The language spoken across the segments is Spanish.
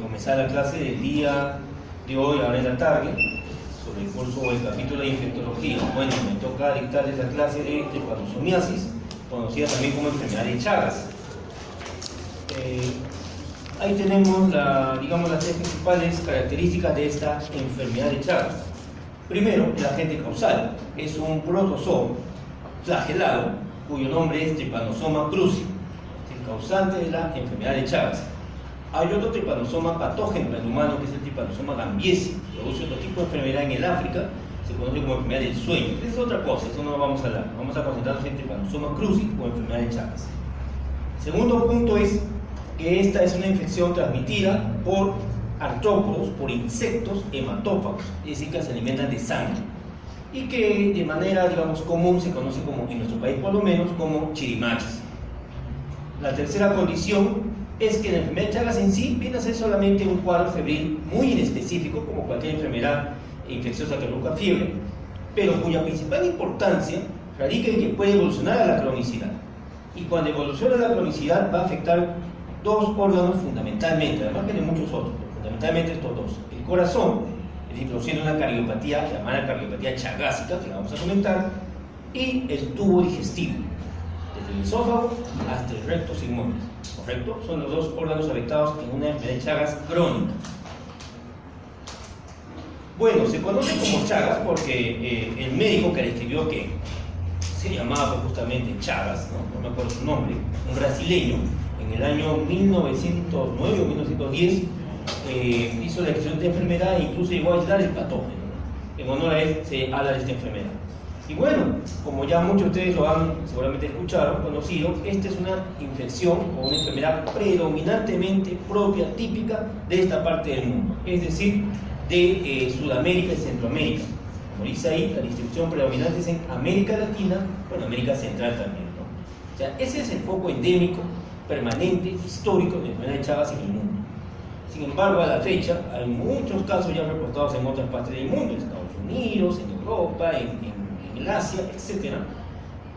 comenzar la clase del día de hoy, ahora en la tarde, sobre el curso o el capítulo de infectología. Bueno, me toca dictar esa clase de tripanosomiasis, conocida también como enfermedad de Chagas. Ahí tenemos las tres principales características de esta enfermedad de Chagas. Primero, el agente causal es un protozoo flagelado cuyo nombre es Trypanosoma cruzi, el causante de la enfermedad de Chagas. Hay otro tripanosoma patógeno en el humano que es el Trypanosoma gambiesi, produce otro tipo de enfermedad en el África, se conoce como enfermedad del sueño. Esa es otra cosa, eso no lo vamos a hablar. Vamos a concentrarnos en Trypanosoma cruzi o enfermedad de Chagas. Segundo punto es que esta es una infección transmitida por artrópodos, por insectos hematófagos, es decir, que se alimentan de sangre y que de manera, común se conoce como, en nuestro país por lo menos, como chirimaches. La tercera condición es que la enfermedad de Chagas en sí viene a ser solamente un cuadro febril muy inespecífico, como cualquier enfermedad infecciosa que provoca fiebre, pero cuya principal importancia radica en que puede evolucionar a la cronicidad. Y cuando evoluciona a la cronicidad va a afectar dos órganos fundamentalmente, además que de muchos otros, pero fundamentalmente estos dos: el corazón, es decir, produciendo una cardiopatía llamada cardiopatía chagásica, que la vamos a comentar, y el tubo digestivo, desde el esófago hasta el recto sigmoide, ¿correcto? Son los dos órganos afectados en una enfermedad de Chagas crónica. Bueno, se conoce como Chagas porque el médico que le escribió, que se llamaba justamente Chagas, no me acuerdo su nombre, un brasileño, en el año 1909 o 1910 hizo la descripción de enfermedad e incluso llegó a aislar el patógeno. En honor a él se habla de esta enfermedad. Y bueno, como ya muchos de ustedes lo han seguramente escuchado, conocido, esta es una infección o una enfermedad predominantemente propia, típica de esta parte del mundo, es decir, de Sudamérica y Centroamérica. Como dice ahí, la distribución predominante es en América Latina, bueno, América Central también, ¿no? O sea, ese es el foco endémico, permanente, histórico de la enfermedad de Chagas en el mundo. Sin embargo, a la fecha, hay muchos casos ya reportados en otras partes del mundo, en Estados Unidos, en Europa, en Asia, etc.,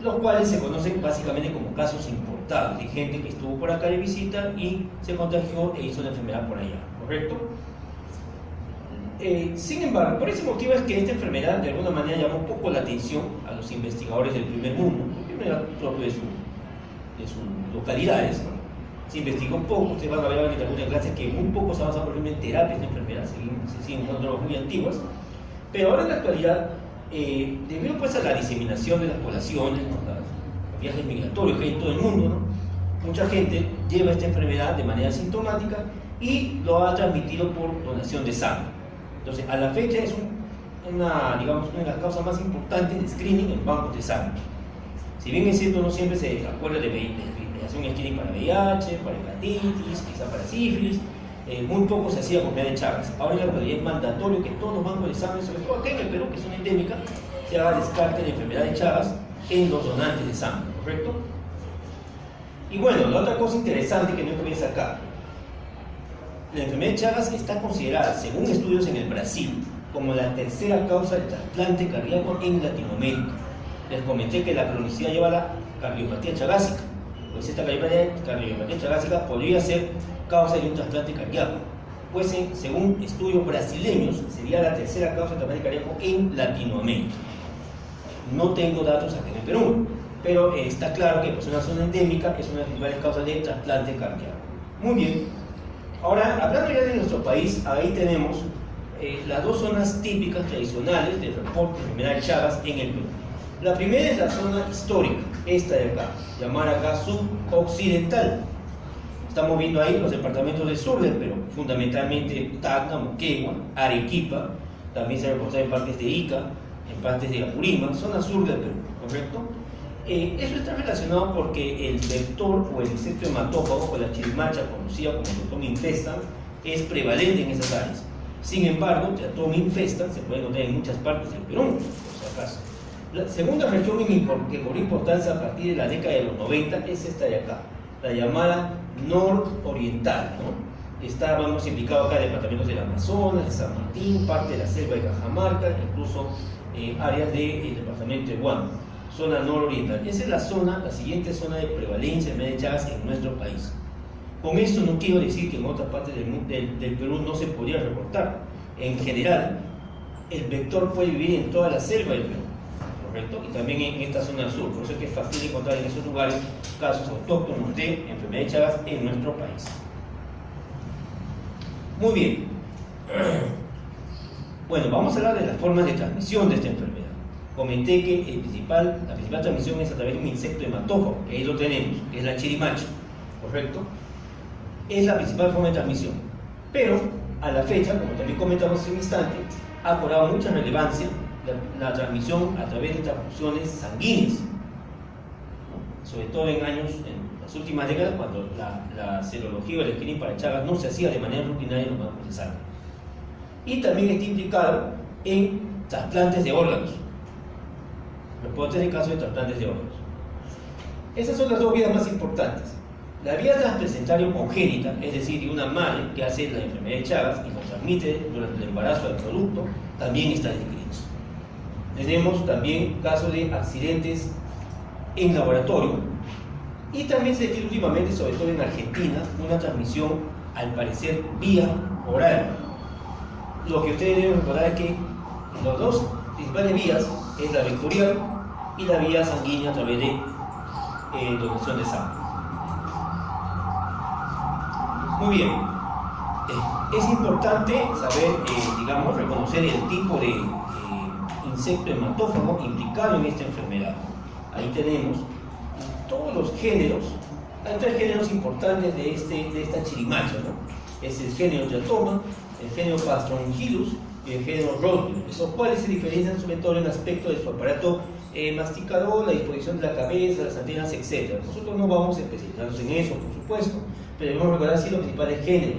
los cuales se conocen básicamente como casos importados, de gente que estuvo por acá de visita y se contagió e hizo la enfermedad por allá, ¿correcto? Sin embargo, por ese motivo es que esta enfermedad de alguna manera llamó un poco la atención a los investigadores del primer mundo, enfermedad propio de sus localidades, ¿no? Se investigó un poco, ustedes van a ver en la literatura de clases que muy poco se avanza, por ejemplo, en terapias de enfermedad, se siguen encontrando muy antiguas, pero ahora en la actualidad, debido pues a la diseminación de las poblaciones, ¿no? Los viajes migratorios que hay en todo el mundo, ¿no? Mucha gente lleva esta enfermedad de manera sintomática y lo ha transmitido por donación de sangre. Entonces, a la fecha es una de las causas más importantes de screening en bancos de sangre. Si bien es cierto, no siempre se acuerda de hacer un screening para VIH, para hepatitis, quizá para sífilis, muy poco se hacía con enfermedad de Chagas. Ahora en la actualidad es mandatorio que todos los bancos de sangre, sobre todo aquí en el Perú, que es una endémica, se haga descarte de enfermedad de Chagas en los donantes de sangre, ¿correcto? Y bueno, la otra cosa interesante que no voy a sacar: la enfermedad de Chagas está considerada, según estudios en el Brasil, como la tercera causa de trasplante cardíaco en Latinoamérica. Les comenté que la cronicidad lleva a la cardiopatía chagásica, pues esta cardiopatía chagásica podría ser causa de un trasplante cardíaco, pues según estudios brasileños sería la tercera causa de trasplante cardíaco en Latinoamérica. No tengo datos aquí en el Perú, pero está claro que pues una zona endémica es una de las principales causas de trasplante cardíaco. Muy bien. Ahora, hablando ya de nuestro país, ahí tenemos las dos zonas típicas tradicionales del reporte de enfermedad de Chagas en el Perú. La primera es la zona histórica, esta de acá, llamada acá suboccidental. Estamos viendo ahí los departamentos del sur del Perú, fundamentalmente Tacna, Moquegua, Arequipa, también se reporta en partes de Ica, en partes de Apurímac, zona sur del Perú, ¿correcto? Eso está relacionado porque el vector o el insecto hematófago o la chirimacha, conocida como Teratoma infestan, es prevalente en esas áreas. Sin embargo, Teratoma infestan se puede encontrar en muchas partes del Perú, por si acaso. La segunda región que cobró importancia a partir de la década de los 90 es esta de acá, la llamada nororiental, ¿no? Estábamos implicados acá departamentos del Amazonas, de San Martín, parte de la selva de Cajamarca, incluso áreas del departamento de Huánuco, zona nororiental. Esa es la siguiente zona de prevalencia de enfermedad de Chagas en nuestro país. Con esto no quiero decir que en otras partes del Perú no se podría reportar. En general, el vector puede vivir en toda la selva del Perú, ¿correcto? Y también en esta zona sur. Por eso es que es fácil encontrar en esos lugares casos autóctonos de enfermedad de Chagas en nuestro país. Muy bien. Bueno, vamos a hablar de las formas de transmisión de esta enfermedad. Comenté que la principal transmisión es a través de un insecto hematófago, que ahí lo tenemos, que es la chirimacha, ¿correcto? Es la principal forma de transmisión. Pero, a la fecha, como también comentamos hace un instante, ha cobrado mucha relevancia la transmisión a través de transfusiones sanguíneas, ¿no? Sobre todo en las últimas décadas, cuando la serología o el screening para Chagas no se hacía de manera rutinaria en los bancos de sangre. Y también está implicado en trasplantes de órganos. Reportes de casos de trasplantes de órganos. Esas son las dos vías más importantes. La vía transplacentaria congénita, es decir, de una madre que hace la enfermedad de Chagas y lo transmite durante el embarazo del producto, también está descrito. Tenemos también casos de accidentes en laboratorio y también se describe últimamente, sobre todo en Argentina, una transmisión, al parecer, vía oral. Lo que ustedes deben recordar es que las dos principales vías es la vectorial y la vía sanguínea a través de donación de sangre. Muy bien. Es importante saber, reconocer el tipo de insecto hematófago implicado en esta enfermedad. Ahí tenemos todos los géneros. Hay tres géneros importantes de esta chirimacha, ¿no? Es el género Teratoma, el género Pastrongylus y el género Rhodiola, los cuales se diferencian sobre todo en el aspecto de su aparato masticador, la disposición de la cabeza, las antenas, etc. Nosotros no vamos a especializarnos en eso, por supuesto, pero debemos recordar así los principales géneros.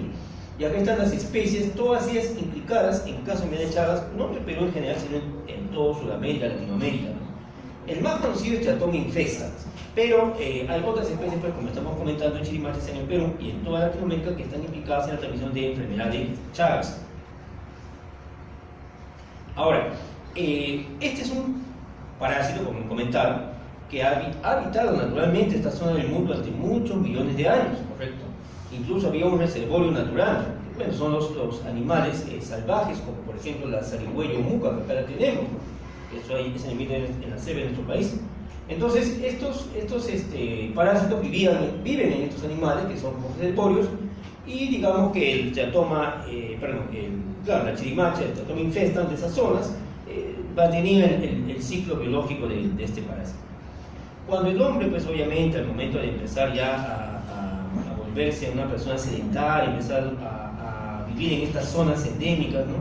Y acá están las especies, todas ellas implicadas en caso de enfermedad de Chagas, no en el Perú en general, sino en todo Sudamérica, Latinoamérica, ¿no? El más conocido es Teratoma infestans, pero hay otras especies, pues, como estamos comentando, en chirimaches en el Perú y en toda Latinoamérica, que están implicadas en la transmisión de enfermedad de Chagas. Ahora, este es un parásito, como comentaba, que ha habitado naturalmente esta zona del mundo durante muchos millones de años, ¿correcto? Incluso había un reservorio natural. Bueno, son los animales salvajes, como por ejemplo la zarigüeya o muca, que acá la tenemos, ¿no? Eso ahí se emite en la selva de nuestro país. Entonces, estos parásitos viven en estos animales, que son reservorios, y digamos que el teratoma, la chirimacha, el teratoma infestans de esas zonas, mantenía el ciclo biológico de este parásito. Cuando el hombre, pues obviamente, al momento de empezar ya a volverse una persona sedentaria, empezar a vivir en estas zonas endémicas, ¿no?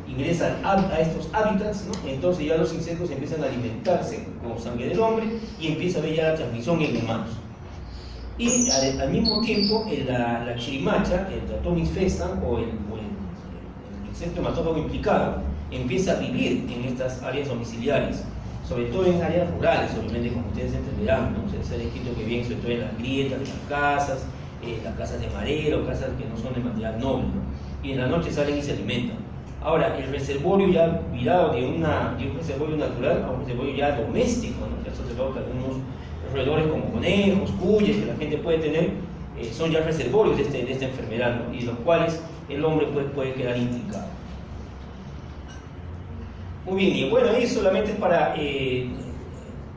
Ingresa a estos hábitats, ¿no? Entonces ya los insectos empiezan a alimentarse con sangre del hombre y empieza a haber ya la transmisión en humanos. Y al mismo tiempo, la chirimacha, el teratoma infestans o el insecto hematófago implicado, empieza a vivir en estas áreas domiciliares, sobre todo en áreas rurales, obviamente, como ustedes entenderán, ¿no? Se ha descrito que vienen sobre todo en las grietas de las casas de madera, casas que no son de material noble, ¿no? Y en la noche salen y se alimentan. Ahora, el reservorio ya virado de un reservorio natural a un reservorio ya doméstico, ¿no? Ya se observado que algunos roedores como conejos, cuyes que la gente puede tener, son ya reservorios de esta enfermedad, ¿no? Y los cuales el hombre puede quedar implicado. Muy bien, y bueno, ahí solamente es para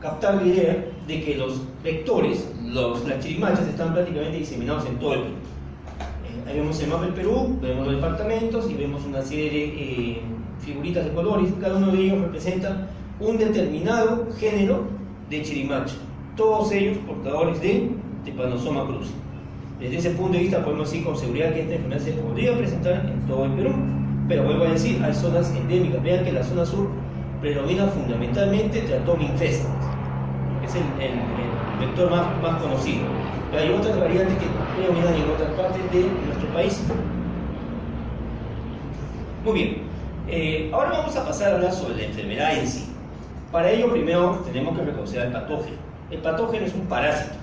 captar la idea de que los vectores, las chirimachas, están prácticamente diseminados en todo el Perú. Ahí vemos el mapa del Perú, vemos los departamentos y vemos una serie de figuritas de colores. Cada uno de ellos representa un determinado género de chirimacha, todos ellos portadores de Trypanosoma cruzi. Desde ese punto de vista podemos decir con seguridad que esta enfermedad se podría presentar en todo el Perú. Pero vuelvo a decir, hay zonas endémicas. Vean que en la zona sur predomina fundamentalmente Teratoma infestans, que es el vector más conocido. Pero hay otras variantes que predominan en otras partes de nuestro país. Muy bien, ahora vamos a pasar a hablar sobre la enfermedad en sí. Para ello, primero tenemos que reconocer al patógeno. El patógeno es un parásito,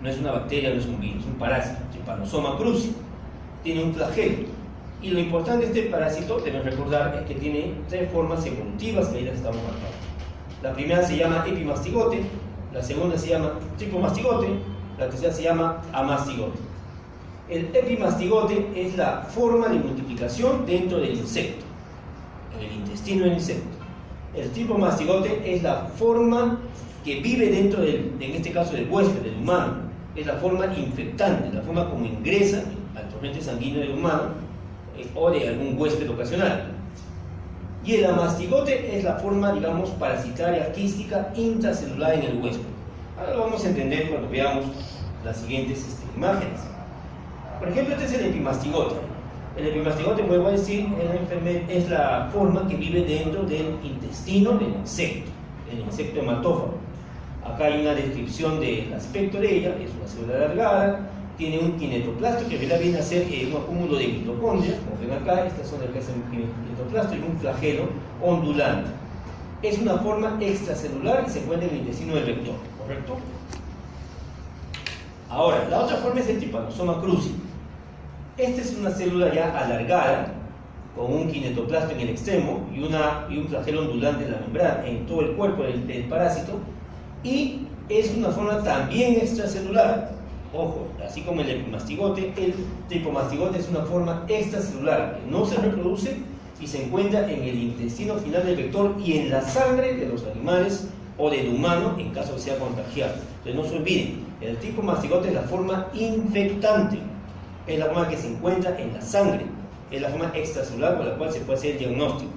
no es una bacteria, no es un virus, es un parásito, Trypanosoma cruzi. Tiene un flagelo. Y lo importante de este parásito, deben recordar, es que tiene tres formas evolutivas que ahí las estamos marcando. La primera se llama epimastigote, la segunda se llama tricomastigote, la tercera se llama amastigote. El epimastigote es la forma de multiplicación dentro del insecto, en el intestino del insecto. El tripomastigote es la forma que vive dentro del, en este caso del huésped, del humano. Es la forma infectante, la forma como ingresa al torrente sanguíneo del humano o de algún huésped ocasional. Y el amastigote es la forma, digamos, parasitaria quística intracelular en el huésped. Ahora lo vamos a entender cuando veamos las siguientes imágenes. Por ejemplo, este es el epimastigote. El epimastigote, vuelvo a decir, es la forma que vive dentro del intestino del insecto, el insecto hematófago. Acá hay una descripción del aspecto de ella. Es una célula alargada, tiene un kinetoplasto que viene a ser un acúmulo de mitocondrias, como ven acá. Estas son las que hacen kinetoplasto, y un flagelo ondulante. Es una forma extracelular y se encuentra en el intestino del vector, ¿correcto? Ahora, la otra forma es el Trypanosoma cruzi. Esta es una célula ya alargada, con un kinetoplasto en el extremo y un flagelo ondulante en la membrana, en todo el cuerpo del parásito, y es una forma también extracelular. Ojo, así como el epimastigote, el tripomastigote es una forma extracelular que no se reproduce y se encuentra en el intestino final del vector y en la sangre de los animales o del humano en caso de sea contagiado. Entonces no se olviden, el tripomastigote es la forma infectante, es la forma que se encuentra en la sangre, es la forma extracelular con la cual se puede hacer el diagnóstico,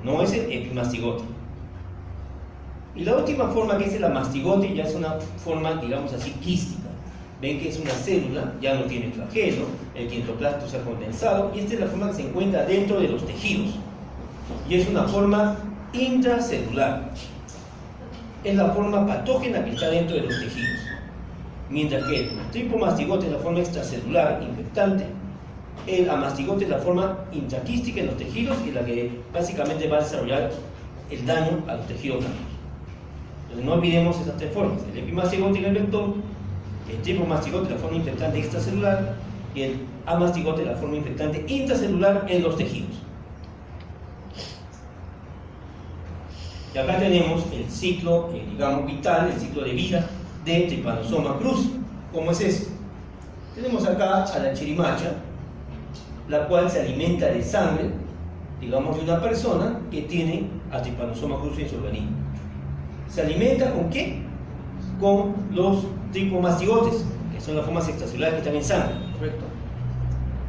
no es el epimastigote. Y la última forma, que es el amastigote, ya es una forma, digamos así, quística. Ven que es una célula, ya no tiene flagelo, el kinetoplasto se ha condensado, y esta es la forma que se encuentra dentro de los tejidos. Y es una forma intracelular. Es la forma patógena que está dentro de los tejidos. Mientras que el tripomastigote es la forma extracelular, infectante, el amastigote es la forma intraquística en los tejidos y la que básicamente va a desarrollar el daño a los tejidos blancos. Entonces no olvidemos esas tres formas: el epimastigote en el vector, el tripomastigote la forma infectante extracelular y el amastigote la forma infectante intracelular en los tejidos. Y acá tenemos el ciclo, digamos, vital, el ciclo de vida de Trypanosoma cruzi. ¿Cómo es eso? Tenemos acá a la chirimacha, la cual se alimenta de sangre, digamos, de una persona que tiene a Trypanosoma cruzi en su organismo. ¿Se alimenta con qué? Con los tripomastigotes, que son las formas extracelulares que están en sangre, ¿correcto?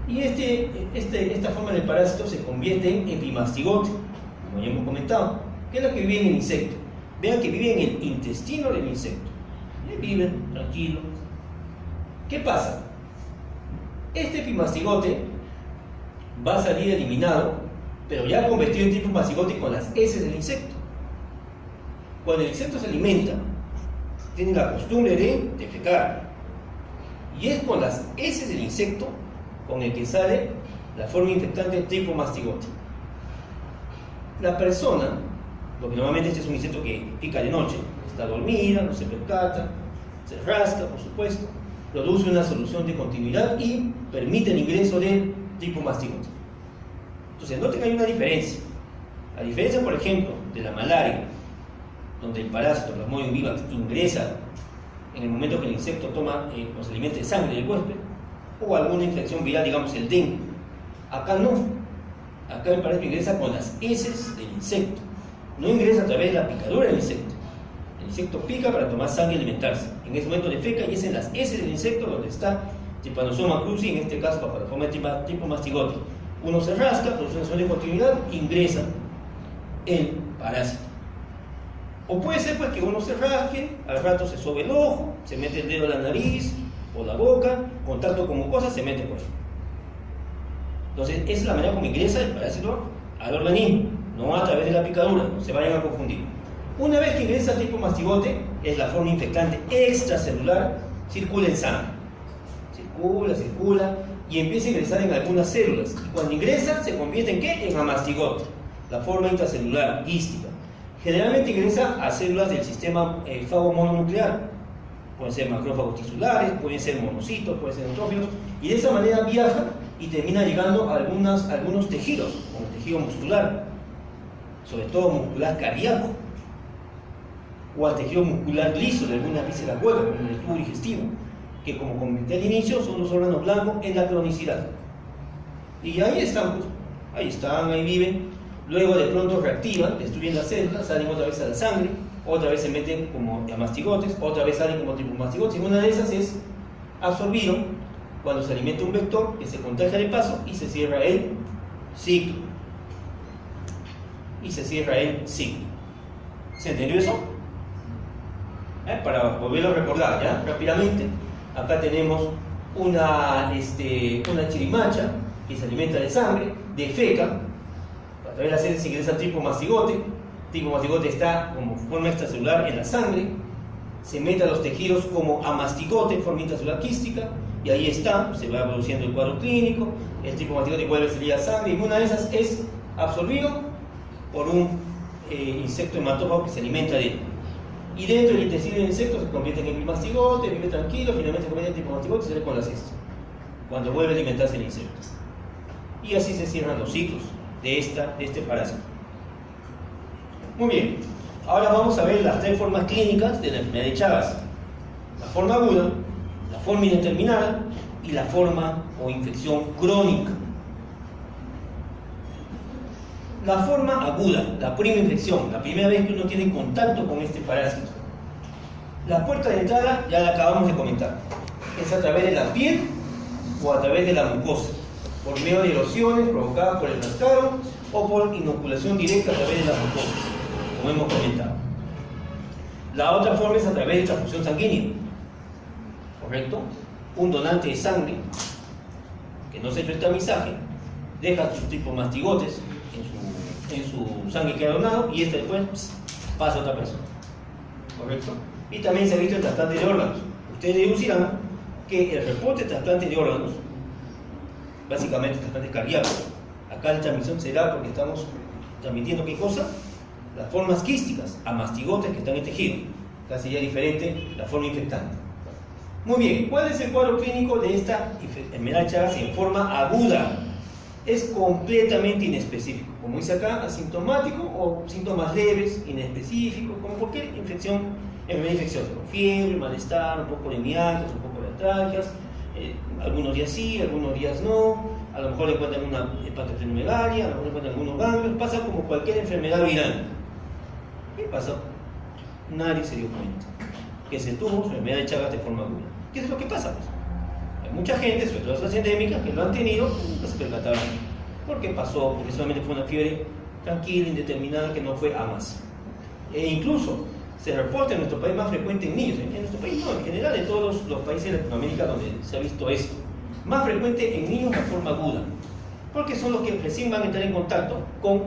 Y esta forma del parásito se convierte en epimastigote, como ya hemos comentado, que es la que vive en el insecto. Vean que vive en el intestino del insecto. Vive tranquilo. ¿Qué pasa? Este epimastigote va a salir eliminado, pero ya convertido en tripomastigote con las heces del insecto. Cuando el insecto se alimenta, tiene la costumbre de defecar. Y es con las heces del insecto con el que sale la forma infectante tripomastigote. La persona, porque normalmente este es un insecto que pica de noche, está dormida, no se percata, se rasca, por supuesto, produce una solución de continuidad y permite el ingreso del tripomastigote. Entonces, noten que hay una diferencia. A diferencia, por ejemplo, de la malaria, donde el parásito Plasmodium vivax ingresa en el momento que el insecto toma los alimentos de sangre del huésped, o alguna infección viral, digamos el dengue. Acá no. Acá el parásito ingresa con las heces del insecto. No ingresa a través de la picadura del insecto. El insecto pica para tomar sangre y alimentarse. En ese momento defeca y es en las heces del insecto donde está Trypanosoma cruzi, en este caso bajo la forma de tripomastigote. Uno se rasca, produce una solución de continuidad, ingresa el parásito. O puede ser pues que uno se rasque, al rato se sobe el ojo, se mete el dedo en la nariz o la boca, contacto con mucosa, se mete por ahí. Entonces, esa es la manera como ingresa el parásito al organismo, no a través de la picadura, no se vayan a confundir. Una vez que ingresa el tripomastigote, es la forma infectante extracelular, circula en sangre. Circula, y empieza a ingresar en algunas células. Y cuando ingresa, se convierte en ¿qué? En amastigote, la forma intracelular, quística. Generalmente ingresa a células del sistema fagomononuclear. Pueden ser macrófagos tisulares, pueden ser monocitos, pueden ser neutrófilos, y de esa manera viaja y termina llegando a algunos tejidos, como el tejido muscular, sobre todo muscular cardíaco, o al tejido muscular liso de algunas vísceras huecas, como el tubo digestivo, que como comenté al inicio, son los órganos blancos en la cronicidad. Y ahí están, pues, ahí viven, luego de pronto reactivan, destruyen las células, salen otra vez a la sangre, otra vez se meten como mastigotes, otra vez salen como tripomastigotes, y una de esas es absorbido cuando se alimenta un vector que se contagia de paso y se cierra el ciclo. ¿Se entendió eso? Para volverlo a recordar, ¿ya? Rápidamente, acá tenemos una chirimacha que se alimenta de sangre, defeca, a través de las heces ingresa al tripomastigote. El tripomastigote está como forma extracelular en la sangre, se mete a los tejidos como amastigote, forma intracelular quística, y ahí está, se va produciendo el cuadro clínico, el tripomastigote vuelve a salir a sangre, y una de esas es absorbido por un insecto hematófago que se alimenta de él. Y dentro del intestino del insecto se convierte en el mastigote, vive tranquilo, finalmente se convierte en tripomastigote y sale con las heces, cuando vuelve a alimentarse el insecto. Y así se cierran los ciclos de este parásito. Muy bien, ahora vamos a ver las tres formas clínicas de la enfermedad de Chagas: la forma aguda, la forma indeterminada y la forma o infección crónica. La forma aguda, la primera infección, la primera vez que uno tiene contacto con este parásito. La puerta de entrada ya la acabamos de comentar, es a través de la piel o a través de la mucosa, por medio de erosiones provocadas por el rascado o por inoculación directa a través de las mucosas, como hemos comentado. La otra forma es a través de transfusión sanguínea, ¿correcto? Un donante de sangre que no se ha hecho el tamizaje deja sus tripomastigotes en su sangre que ha donado y este después pasa a otra persona, ¿correcto? Y también se ha visto el trasplante de órganos. Ustedes deducirán que el reporte de trasplante de órganos, básicamente trasplantes cardíacos, acá la transmisión se da porque estamos transmitiendo ¿qué cosa? Las formas quísticas a mastigotes que están en tejido. Acá sería diferente la forma infectante. Muy bien, ¿cuál es el cuadro clínico de esta enfermedad de Chagas en forma aguda? Es completamente inespecífico, como dice acá, asintomático o síntomas leves, inespecíficos, como cualquier enfermedad infecciosa, fiebre, malestar, un poco de mialgias, un poco de artralgias, algunos días sí, algunos días no, a lo mejor le encuentran una hepatosplenomegalia, a lo mejor le encuentran algunos ganglios, pasa como cualquier enfermedad viral. ¿Qué pasó? Nadie se dio cuenta que se tuvo enfermedad de Chagas de forma aguda. ¿Qué es lo que pasa? Pues? Hay mucha gente, sobre todo las endémicas, que lo han tenido y nunca se percataron. ¿Por qué pasó? Porque solamente fue una fiebre tranquila, indeterminada, que no fue a más. E incluso se reporta en nuestro país más frecuente en niños. En nuestro país no, en general en todos los países de Latinoamérica donde se ha visto esto. Más frecuente en niños de forma aguda, porque son los que recién van a entrar en contacto con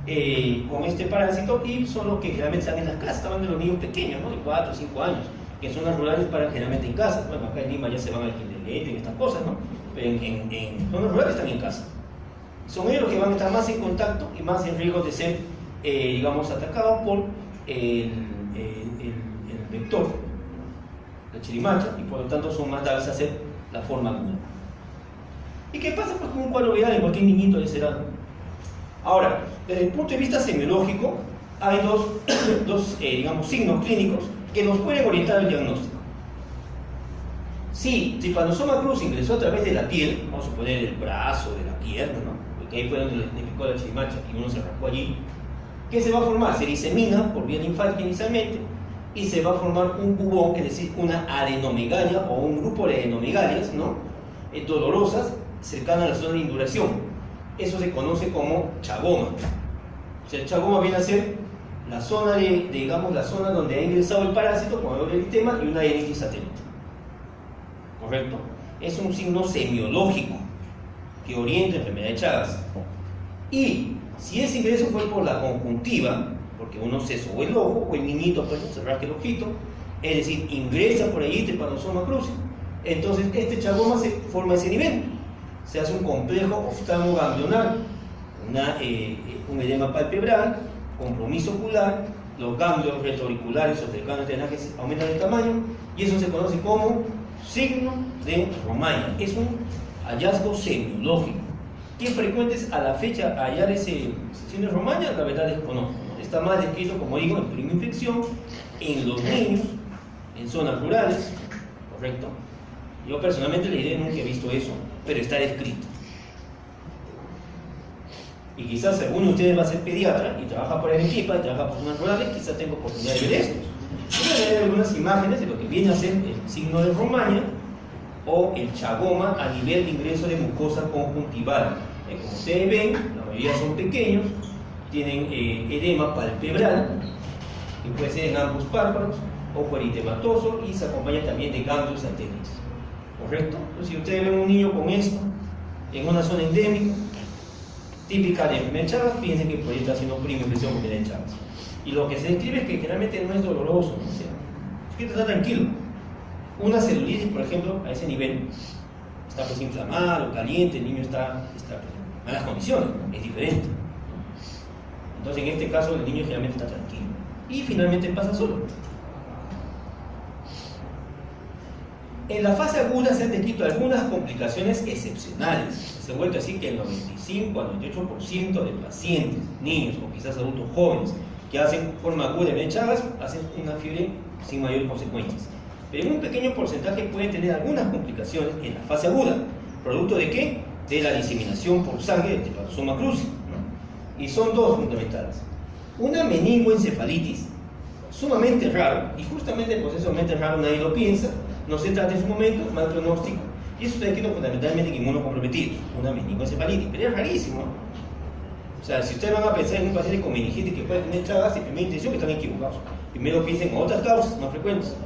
este parásito y son los que generalmente están en las casas. Están de los niños pequeños, ¿no? De 4 o 5 años, que en zonas rurales paran generalmente en casa. Bueno, acá en Lima ya se van al kindergarten, estas cosas, ¿no? Pero en zonas rurales están en casa. Son ellos los que van a estar más en contacto y más en riesgo de ser, digamos, atacados por el vector, la chirimacha, y por lo tanto son más dados a hacer la forma aguda. ¿Y qué pasa pues con un cuadro viral en cualquier niñito de esa edad? Ahora, desde el punto de vista semiológico, hay dos digamos, signos clínicos que nos pueden orientar al diagnóstico. Si Trypanosoma cruzi ingresó a través de la piel, vamos a suponer el brazo, de la pierna, ¿no? Porque ahí fue donde le picó la chirimacha y uno se rascó allí, ¿qué se va a formar? Se disemina por vía linfática inicialmente y se va a formar un bubón, es decir, una adenomegalia o un grupo de adenomegalias, ¿no? Dolorosas, cercanas a la zona de induración. Eso se conoce como chagoma. O sea, el chagoma viene a ser la zona digamos, la zona donde ha ingresado el parásito con el eritema y una adenitis satélite. ¿Correcto? Es un signo semiológico que orienta la enfermedad de Chagas. Y si ese ingreso fue por la conjuntiva, porque uno se sobó el ojo o el niñito pues se rasca el ojito, es decir, ingresa por allí Trypanosoma cruzi, entonces este chagoma se forma a ese nivel. Se hace un complejo oftalmoganglionar, un edema palpebral, compromiso ocular, los ganglios retroauriculares o cercanos al drenaje aumentan de tamaño y eso se conoce como signo de Romaña. Es un hallazgo semiológico. ¿Qué frecuente es a la fecha hallar ese signo de Romaña? La verdad desconozco, ¿no? Está más descrito, como digo, en primera infección, en los niños, en zonas rurales, ¿correcto? Yo personalmente le diré, nunca he visto eso, pero está descrito. Y quizás alguno de ustedes va a ser pediatra y trabaja por Arequipa y trabaja por zonas rurales, quizás tenga oportunidad de ver esto. Voy a ver algunas imágenes de lo que viene a ser el signo de Romaña o el chagoma a nivel de ingreso de mucosa conjuntival. Como ustedes ven, la mayoría son pequeños, tienen edema palpebral, que puede ser en ambos párpados, ojo eritematoso, y se acompaña también de ganglios satélites. ¿Correcto? Entonces, si ustedes ven un niño con esto en una zona endémica, típica de enfermedad de Chagas, piensen que puede estar haciendo prima impresión con enfermedad de Chagas. Y lo que se describe es que generalmente no es doloroso, ¿no? O sea, es que está tranquilo. Una celulitis, por ejemplo, a ese nivel, está pues inflamado, caliente, el niño está en malas condiciones, ¿no? Es diferente. Entonces, en este caso, el niño generalmente está tranquilo. Y finalmente pasa solo. En la fase aguda se han descrito algunas complicaciones excepcionales. Se ha vuelto a decir que el 95 al 98% de pacientes, niños o quizás adultos jóvenes que hacen forma aguda de Chagas hacen una fiebre sin mayores consecuencias. Pero en un pequeño porcentaje pueden tener algunas complicaciones en la fase aguda. ¿Producto de qué? De la diseminación por sangre del Hepatosoma cruzi, ¿no? Y son dos fundamentales. Una meningoencefalitis, sumamente raro, y justamente el proceso sumamente raro nadie lo piensa, no se trata en su momento, mal pronóstico, y eso está escrito fundamentalmente en inmunocomprometidos, una meningoencefalitis, pero es rarísimo. O sea, si ustedes van a pensar en un paciente con meningitis que puede tener Chagas, en primera intención están equivocados. Primero piensen en otras causas más frecuentes.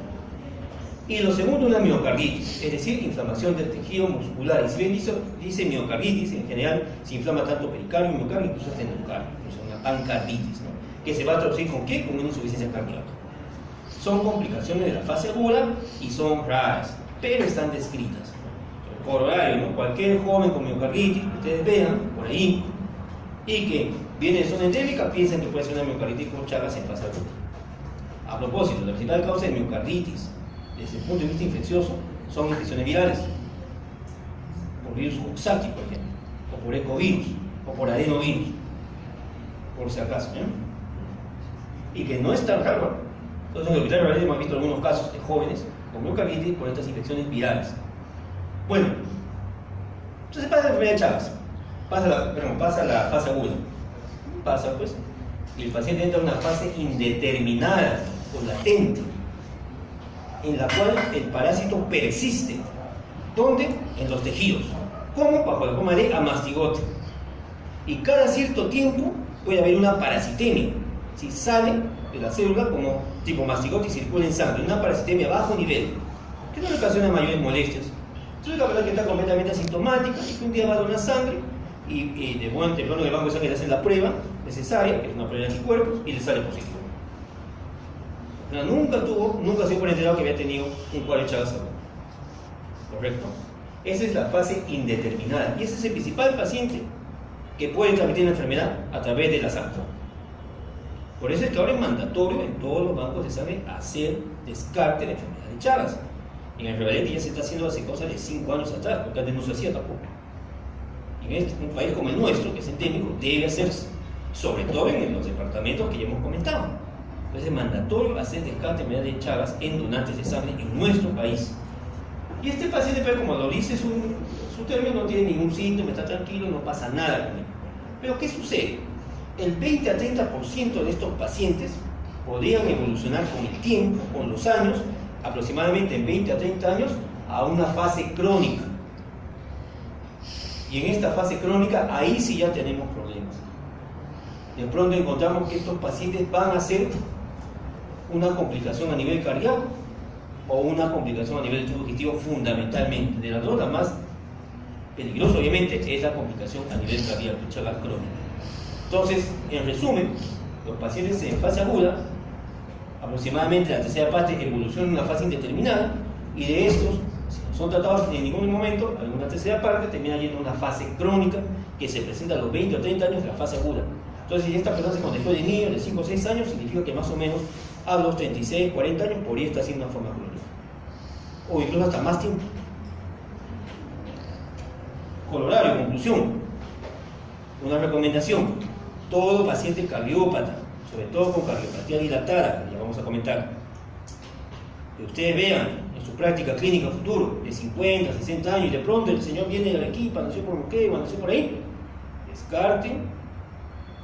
Y lo segundo, una miocarditis, es decir, inflamación del tejido muscular. Y si bien dice miocarditis, en general se inflama tanto pericardio y miocardio, incluso hasta endocardio, o sea, una pancarditis, ¿no? Que se va a traducir con ¿qué? Con una insuficiencia cardíaca. Son complicaciones de la fase aguda y son raras, pero están descritas. Por horario, ¿no? Cualquier joven con miocarditis que ustedes vean por ahí y que viene de zona endémica, piensan que puede ser una miocarditis con Chagas en fase aguda. A propósito, la principal causa de miocarditis desde el punto de vista infeccioso son infecciones virales, por virus Coxsackie, por ejemplo, o por ecovirus, o por adenovirus, por si acaso, ¿eh? Y que no es tan raro. Entonces, en el hospital realmente hemos visto algunos casos de jóvenes con miocarditis por estas infecciones virales. Bueno, entonces pasa la enfermedad de Chagas, pasa la fase aguda, pasa pues, y el paciente entra en una fase indeterminada o latente, en la cual el parásito persiste. ¿Dónde? En los tejidos. ¿Cómo? Bajo la forma de amastigote. Y cada cierto tiempo puede haber una parasitemia. Si sale de la célula como tipo mastigote y circula en sangre, una parasitemia a bajo nivel, que no le ocasiona mayores molestias. Entonces la verdad que está completamente asintomática y que un día va a donar sangre y de pronto en el banco de sangre le hacen la prueba necesaria, que es una prueba de anticuerpos, y le sale positivo. Pero nunca se fue enterado que había tenido un cuadro de Chagas agudo. ¿Correcto? Esa es la fase indeterminada y ese es el principal paciente que puede transmitir la enfermedad a través de la sangre. Por eso es que ahora es mandatorio en todos los bancos de sangre hacer descarte de enfermedad de Chagas. En el Revalente ya se está haciendo hace cosas de 5 años atrás, porque antes no se hacía tampoco. En un país como el nuestro, que es endémico, debe hacerse, sobre todo en los departamentos que ya hemos comentado. Entonces es mandatorio hacer descarte de enfermedad de Chagas en donantes de sangre en nuestro país. Y este paciente, pero como lo dice su término, no tiene ningún síntoma, está tranquilo, no pasa nada con él. Pero ¿qué sucede? El 20 a 30% de estos pacientes podrían evolucionar con el tiempo, con los años, aproximadamente en 20 a 30 años, a una fase crónica. Y en esta fase crónica, ahí sí ya tenemos problemas. De pronto encontramos que estos pacientes van a ser una complicación a nivel cardíaco o una complicación a nivel digestivo fundamentalmente. De las dos, la más peligrosa obviamente es la complicación a nivel cardíaco, Chagas crónica. Entonces, en resumen, los pacientes en fase aguda, aproximadamente la tercera parte evoluciona en una fase indeterminada y de estos, si no son tratados en ningún momento, alguna tercera parte termina yendo a una fase crónica que se presenta a los 20 o 30 años de la fase aguda. Entonces, si esta persona se contagió de niño de 5 o 6 años, significa que más o menos a los 36, 40 años podría estar haciendo una forma crónica. O incluso hasta más tiempo. Colorario, conclusión. Una recomendación. Todo paciente cardiópata, sobre todo con cardiopatía dilatada, que ya vamos a comentar, que ustedes vean en su práctica clínica futuro, de 50, 60 años, y de pronto el señor viene de Arequipa, nació por Moquegua, nació por ahí, descarten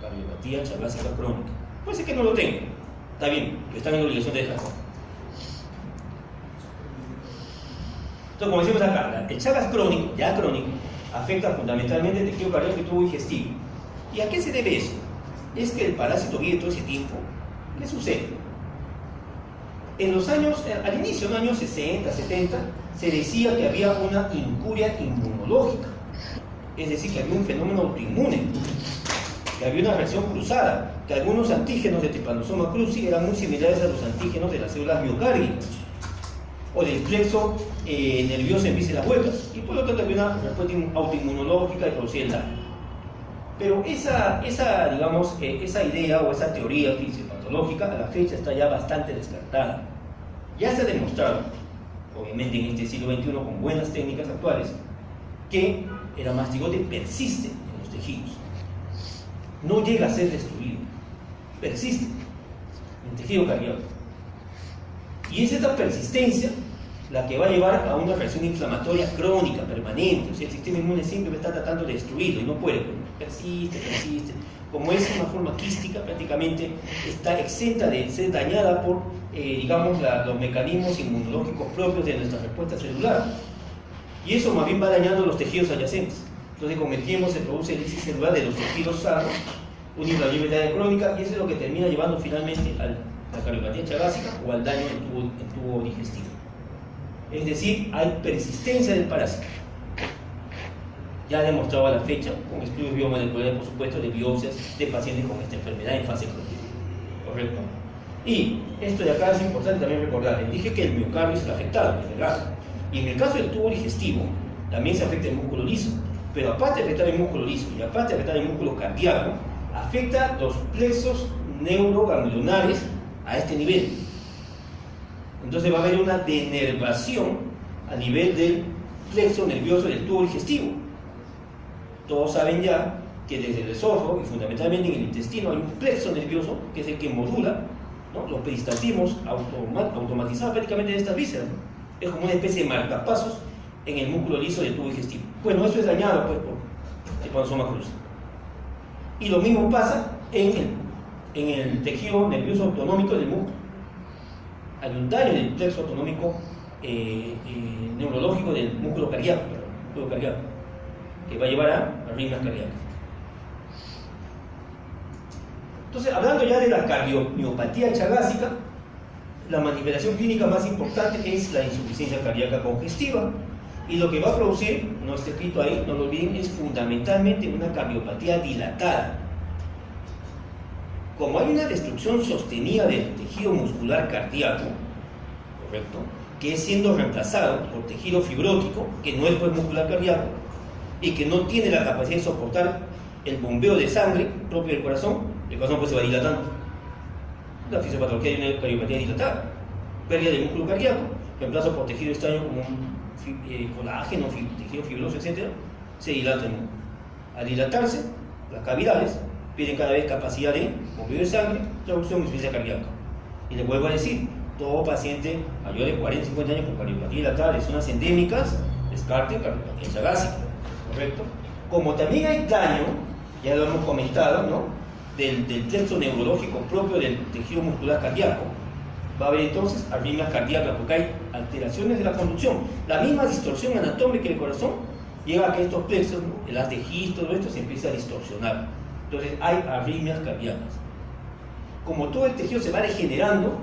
cardiopatía chavástica crónica. Puede ser que no lo tengan, está bien, pero están en la obligación de dejarlo. Entonces, como decimos acá, el Chagas crónico, ya crónico, afecta fundamentalmente el tejido cardíaco y tubo digestivo. ¿Y a qué se debe eso? Es que el parásito vive todo ese tiempo. ¿Qué sucede? En los años, al inicio de los años 60, 70, se decía que había una incuria inmunológica, es decir, que había un fenómeno autoinmune, que había una reacción cruzada, que algunos antígenos de Trypanosoma cruzi eran muy similares a los antígenos de las células miocárdidas o del plexo nervioso en vísceras huecas, y por lo tanto había una respuesta autoinmunológica y producía el daño. Pero esa idea o esa teoría fisiopatológica a la fecha está ya bastante descartada. Ya se ha demostrado, obviamente en este siglo XXI con buenas técnicas actuales, que el amastigote persiste en los tejidos. No llega a ser destruido, persiste en el tejido cardíaco. Y es esta persistencia la que va a llevar a una reacción inflamatoria crónica, permanente. O sea, el sistema inmune siempre está tratando de destruirlo y no puede, persiste. Como es una forma quística, prácticamente está exenta de ser dañada por, los mecanismos inmunológicos propios de nuestra respuesta celular. Y eso más bien va dañando los tejidos adyacentes. Entonces, con el tiempo se produce el lisis celular de los tejidos sanos, una inflamabilidad crónica, y eso es lo que termina llevando finalmente a la cardiopatía chagásica o al daño en tubo digestivo. Es decir, hay persistencia del parásito. Ya demostrado a la fecha, con estudios biomoleculares, por supuesto, de biopsias de pacientes con esta enfermedad en fase crónica. ¿Correcto? Y esto de acá es importante también recordar. Les dije que el miocardio es el afectado, es verdad. Y en el caso del tubo digestivo, también se afecta el músculo liso. Pero aparte de afectar el músculo liso y aparte de afectar el músculo cardíaco, afecta los plexos neuroganglionares a este nivel. Entonces va a haber una denervación a nivel del plexo nervioso del tubo digestivo. Todos saben ya que desde el esófago y fundamentalmente en el intestino hay un plexo nervioso que es el que modula, ¿no?, los peristaltismos automatizados prácticamente de estas vísceras, ¿no? Es como una especie de marcapasos en el músculo liso del tubo digestivo. Bueno, eso es dañado pues, por Trypanosoma cruzi. Y lo mismo pasa en el tejido nervioso autonómico del músculo. Hay un daño en el plexo autonómico neurológico del músculo cardíaco, que va a llevar a arritmias cardíacas. Entonces, hablando ya de la cardiomiopatía chagásica, la manifestación clínica más importante es la insuficiencia cardíaca congestiva, y lo que va a producir, no está escrito ahí, no lo olviden, es fundamentalmente una cardiopatía dilatada. Como hay una destrucción sostenida del tejido muscular cardíaco, ¿correcto?, que es siendo reemplazado por tejido fibrótico, que no es pues muscular cardíaco, y que no tiene la capacidad de soportar el bombeo de sangre propio del corazón, el corazón pues se va dilatando. La fisiopatología de una cardiopatía dilatada, pérdida del músculo cardíaco, reemplazo por tejido extraño como colágeno, tejido fibroso, etc., se dilatan. Al dilatarse, las cavidades pierden cada vez capacidad de bombeo de sangre, traducción y insuficiencia cardíaca. Y les vuelvo a decir, todo paciente mayor de 40, 50 años con cardiopatía dilatada de zonas endémicas, descarten cardiopatía chagásica, ¿correcto? Como también hay daño, ya lo hemos comentado, ¿no?, del plexo neurológico propio del tejido muscular cardíaco, va a haber entonces arritmias cardíacas, porque hay alteraciones de la conducción. La misma distorsión anatómica del corazón llega a que estos plexos, ¿no?, el haz de His, todo esto se empieza a distorsionar. Entonces hay arritmias cardíacas. Como todo el tejido se va degenerando,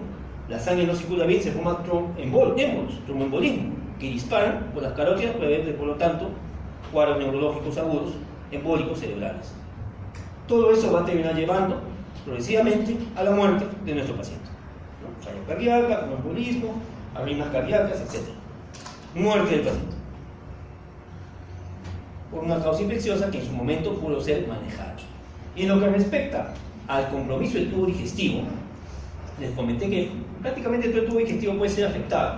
la sangre no circula bien, se forma tromboembolismo, que disparan por las carótidas, puede haber, por lo tanto, cuadros neurológicos agudos, embólicos cerebrales. Todo eso va a terminar llevando progresivamente a la muerte de nuestro paciente, ¿no? Falla cardíaca, embolismo, arritmias cardíacas, etc. Muerte del paciente. Por una causa infecciosa que en su momento pudo ser manejada. Y en lo que respecta al compromiso del tubo digestivo, les comenté que prácticamente todo el tubo digestivo puede ser afectado.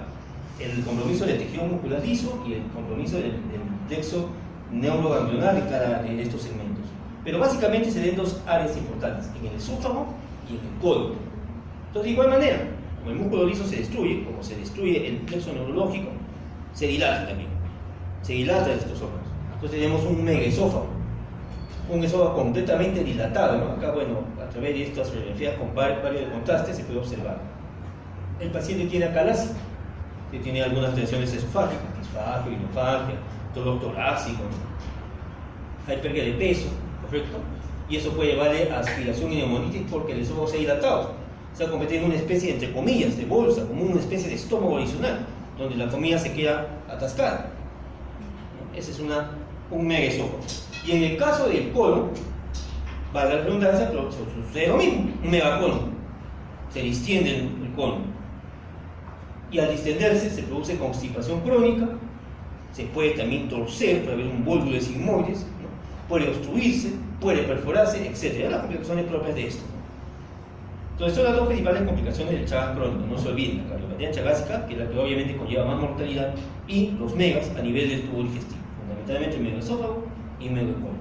El compromiso del tejido muscular liso y el compromiso del plexo neuroganglionar en cada de estos segmentos. Pero básicamente se ven dos áreas importantes, en el esófago y en el colon. Entonces, de igual manera, Como el músculo liso se destruye, como se destruye el plexo neurológico, se dilata también. Se dilata estos órganos. Entonces tenemos un megaesófago. Un esófago completamente dilatado, ¿no? Acá, bueno, a través de estas radiografías con varios de contraste se puede observar. El paciente tiene acalasia, que tiene algunas tensiones esofágicas, disfagia, hinofagia, dolor torácico, hay pérdida de peso, ¿correcto? Y eso puede llevarle a aspiración y neumonitis porque el esófago se ha dilatado. Se ha convertido en una especie, entre comillas, de bolsa, como una especie de estómago adicional, donde la comida se queda atascada. Ese es un megaesófago. Y en el caso del colon, valga la redundancia, pero sucede lo mismo, un megacolon. Se distiende el colon. Y al distenderse se produce constipación crónica, se puede también torcer, puede haber un vólvulo sigmoides, ¿no? Puede obstruirse, puede perforarse, etc. Las complicaciones propias de esto. Entonces, son las dos principales complicaciones del Chagas crónico. No se olviden, la cardiopatía chagásica, que es la que obviamente conlleva más mortalidad, y los megas a nivel del tubo digestivo, fundamentalmente el megaesófago y el megacolon.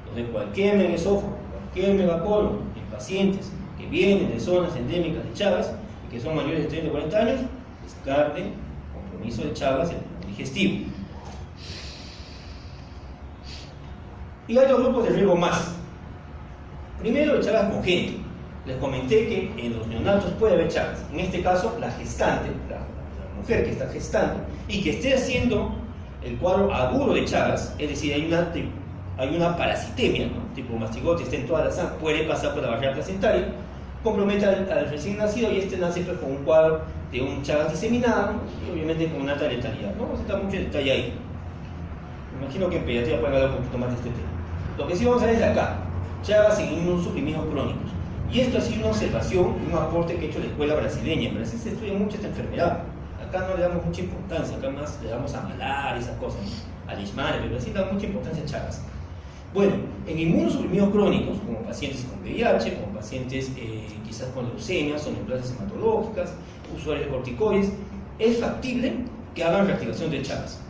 Entonces, cualquier megaesófago, cualquier megacolon en pacientes que vienen de zonas endémicas de Chagas y que son mayores de 30 o 40 años, descarten compromiso de Chagas en el tubo digestivo. Y hay dos grupos de riesgo más. Primero, el Chagas congénito. Les comenté que en los neonatos puede haber Chagas. En este caso, la gestante, la mujer que está gestando y que esté haciendo el cuadro agudo de Chagas, es decir, hay una parasitemia, ¿no? Tipo mastigote, está en toda la sangre, puede pasar por la barrera placentaria, compromete al recién nacido y este nace pues, con un cuadro de un Chagas diseminado y obviamente con una alta letalidad. No vamos a entrar mucho en detalle ahí. Me imagino que en pediatría pueden hablar un poquito más de este tema. Lo que sí vamos a ver es de acá, Chagas en inmunosuprimidos crónicos. Y esto ha sido una observación y un aporte que ha hecho la escuela brasileña. En Brasil se estudia mucho esta enfermedad. Acá no le damos mucha importancia, acá más le damos a malaria, esas cosas, ¿no? A leishmania, pero en Brasil le damos mucha importancia a Chagas. Bueno, en inmunosuprimidos crónicos, como pacientes con VIH, como pacientes quizás con leucemias o neoplasias hematológicas, usuarios de corticoides, es factible que hagan reactivación de Chagas.